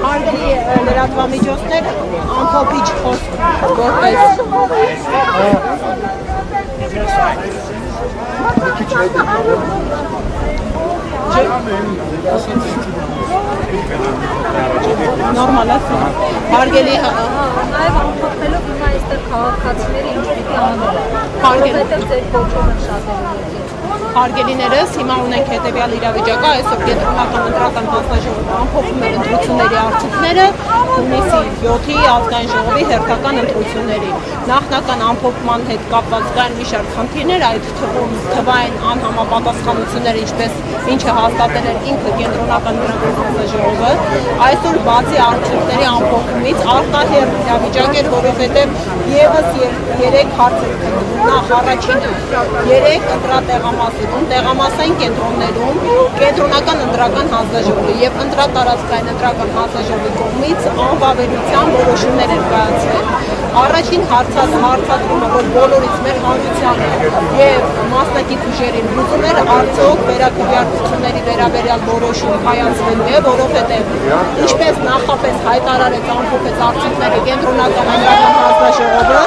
Հարգելի լրատվամիջոցներ, ամփոփիչ խոսք որպես նորմալ է, հարգելի նաև ամփոփելով հիմա այստեղ քաղաքացիները ինչ պիտի անեն, որովհետև ձեր կոչումը շատ է Հարգելիներս, հիմա ունենք հետևյալ իրավիճակը, այսօր կենտրոնական ընտրական հանձնաժողովը ամփոփում էր ընտրությունների արդյունքները հունիսի 7-ի ազգային ժողովի հերթական ընտրությունների։ Նախնական ամփոփման հետ կապված կան մի շարք խնդիրներ, այդ թվում թվային անհամապատասխանություններ, ինչը հաստատել էր ինքը կենտրոնական ընտրական հանձնաժողովը, այսօր բացի արդյունքների ամփոփումից արտահերթ իրավիճակ էր, որովհետև եւս 3 հարցեր քննվում, նախ առաջինը 3 ընտրատեղամասերում, տեղամասային կենտրոններում կենտրոնական ընտրական հանձնաժողովի եւ ընտրատարածքային ընտրական հանձնաժողովի կողմից անվավերության որոշումներ են կայացվել։ Առաջին հարցադրումը, որ բոլորից մեր հանրությանը եւ մասնակից ուժերին լուծում էր, արդյոք վերաքվեարկությունների վերաբերյալ որոշում կայացվելու է, որովհետեւ ինչպես նախապես հայտարարեց ամփոփեց արդյունքները կենտրոնական ընտրական հանձնաժողովը,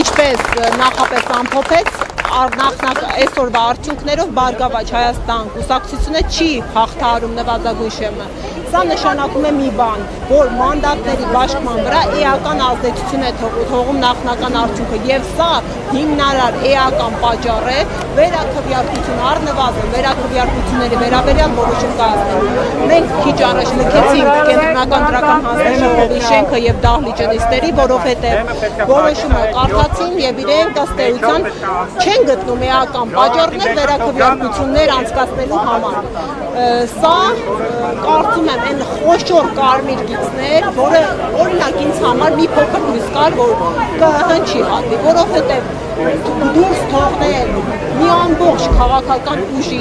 ինչպես նախապես ամփոփեց այսօրվա արդյունքներով Բարգավաճ Հայաստան կուսակցությունը չի հաղթահարում նվազագույն շեմը։ Սա նշանակում է մի բան, որ մանդատների բաշխման վրա էական ազդեցություն է թողում նախնական արդյունքը եւ սա հիմնարար էական պատճառ է վերաքվեարկություն առնվազն վերաքվեարկությունների վերաբերյալ որոշում կայացնելու։ Մենք քիչ առաջ լքեցինք կենտրոնական ընտրական հանձնաժողովի շենքը եւ դահլիճը նիստերի, որովհետեւ որոշումը կարդացին եւ իրենք ըստ էության չեն գտնում էական պատճառներ վերաքվեարկություններ անցկացնելու համար։ Սա կարծում եմ այն խոշոր կարմիր գիծներ, որը օրինակ ինձ համար մի փոքր հույս կար, որ կհնչի հատվի, որովհետև դուրս թողնել մի ամբողջ քաղաքական ուժի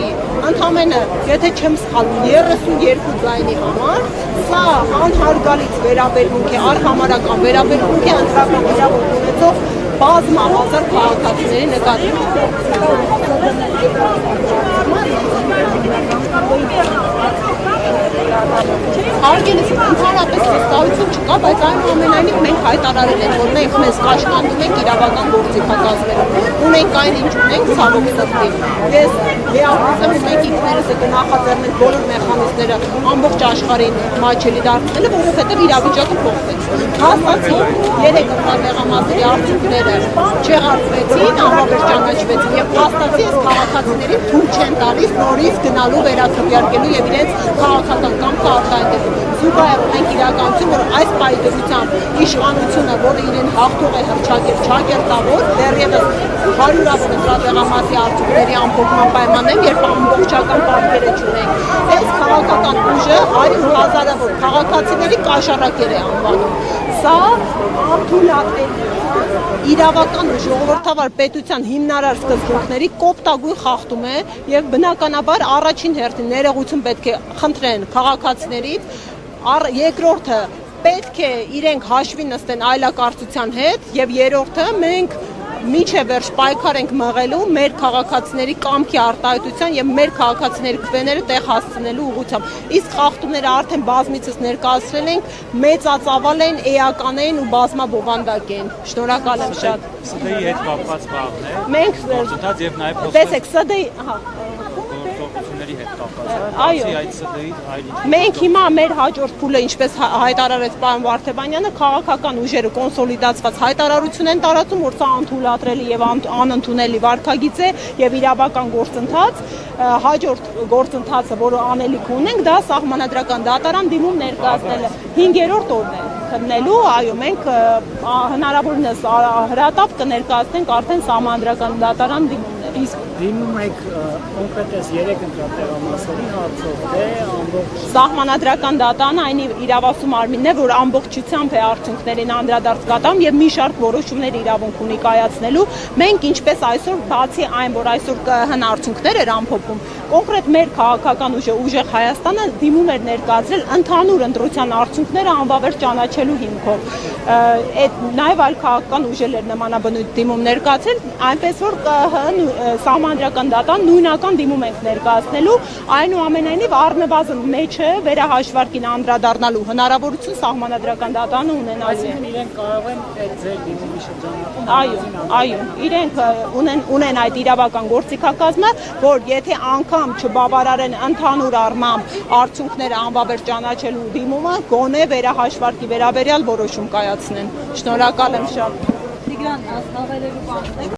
ընդամենը, եթե չեմ սխալվում, 32 ձայնի համար, սա անհարգալից վերաբերմունք է, արհամարական վերաբերմունք է ընտրական իրավունք ունեցող բազմահազար քաղաքացիների նկատմամբ։ Հարգելիս, ընդհանրապես վստահություն չկա, բայց այնուամենայնիվ մենք հայտարարել ենք, որ մենք մեզ կաշկանդում ենք իրավական գործիքակազմերում։ Ունենք այն ինչ ունենք, ցավոք սրտի։ Ես լիահույս եմ, մենք ինքներս կնախաձեռնենք բոլոր մեխանիզմները ամբողջ աշխարհին մատչելի դարձնելը, որովհետև իրավիճակը փոխվեց։ Հաստատի 3 ընտրատեղամասերի արդյունքները չեղարկվեցին, անվավեր ճանաչվեցին եւ հաստատի այս քաղաքացիներին թույլ չեն տալիս նորից գնալու վերաքվեարկելու եւ իրենց քաղաքական կամքը արտահայտելու։ Զուգահեռ ունենք իրականություն, որ այս պայմանությամբ իշխանությունը, որը իրեն հաղթող է հռչակել ճակերտավոր, դեռևս 100-ավոր ընտրատեղամասի արդյունքների ամփոփման պայմաններում, երբ ամբողջական պատկերը չունենք, այս քաղաքական ուժը 100,000-ավոր քաղաքացիների կաշառակեր է անվանում։ Սա անթույլատրելի իրավական ու ժողովրդավար պետության հիմնարար սկզբունքների կոպտագույն խախտում է եւ բնականաբար առաջին հերթին ներողություն պետք է խնդրեն քաղաքացիներից, երկրորդը պետք է իրենք հաշվի նստեն այլակարծության հետ եւ երրորդը մենք միջև վերջ պայքար ենք մղելու մեր քաղաքացիների կամքի արտահայտության եւ մեր քաղաքացիների քվեները տեղ հասցնելու ուղղությամբ։ Իսկ խախտումները արդեն բազմիցս ներկայացրել ենք, մեծածավալ են, էական են ու բազմաբովանդակ են։ Շնորհակալ եմ շատ։ ՍԴ-ի հետ կապված բաղն է։ Մենք գործընթաց եւ նաեւ տեսեք, ՍԴ-ի, գործողությունների հետ կապված է։ Այո։ Այդ ՍԴ-ի այլ Մենք հիմա մեր հաջորդ փուլը, ինչպես հայտարարեց պարոն Վարդեվանյանը, քաղաքական ուժերը կոնսոլիդացված հայտարարություն են տարածում, որ սա անթույլատրելի եւ անընդունելի վարքագիծ է եւ իրավական գործընթաց։ Հաջորդ գործընթացը, որը անելիք ունենք, դա սահմանադրական դատարան դիմում ներկայացնելը 5-րդ օրն է քննելու, այո, մենք հնարավորինս հրատապ կներկայացնենք արդեն սահմանադրական դատարան դիմումներ։ Իսկ դիմում եք կոնկրետես 3 ընտրատեղամասերի հարցով, թե ամբողջ Սահմանադրական դատան այն իրավասու մարմինն է, որ ամբողջությամբ է արդյունքներին անդրադարձ կատարում եւ մի շարք որոշումներ իրավունք ունի կայացնելու։ Մենք ինչպես այսօր բացի այն, որ այսօր ԿՀ-ն արդյունքներ էր ամփոփում, կոնկրետ մեր քաղաքական ուժը Ուժեղ Հայաստանը դիմում էր ներկայացրել ընդհանուր ընտրության արդյունքները անվավեր ճանաչելու հիմքով։ Այդ նաեւ այլ քաղաքական ուժեր նմանաբնույթ դիմում ներկայացրել, այնպես որ ԿՀ-ն Սահմանադրական դատան նույնական դիմում ենք ներկայացնելու, այնուամենայնիվ առնվազն մեջը վերահաշվարկին անդրադառնալու հնարավորություն Սահմանադրական դատանը ունենալու է։ Այսինքն իրենք կարող են այդ ձեր դիմումի շրջանակում Այո, իրենք ունեն այդ իրավական գործիքակազմը, որ եթե անգամ չբավարարեն ընդհանուր առմամբ արդյունքները անվավեր ճանաչելու դիմումը, գոնե վերահաշվարկի վերաբերյալ որոշում կայացնեն։ Շնորհակալ եմ շատ։ Տիգրան, ավելելու բան ունեք։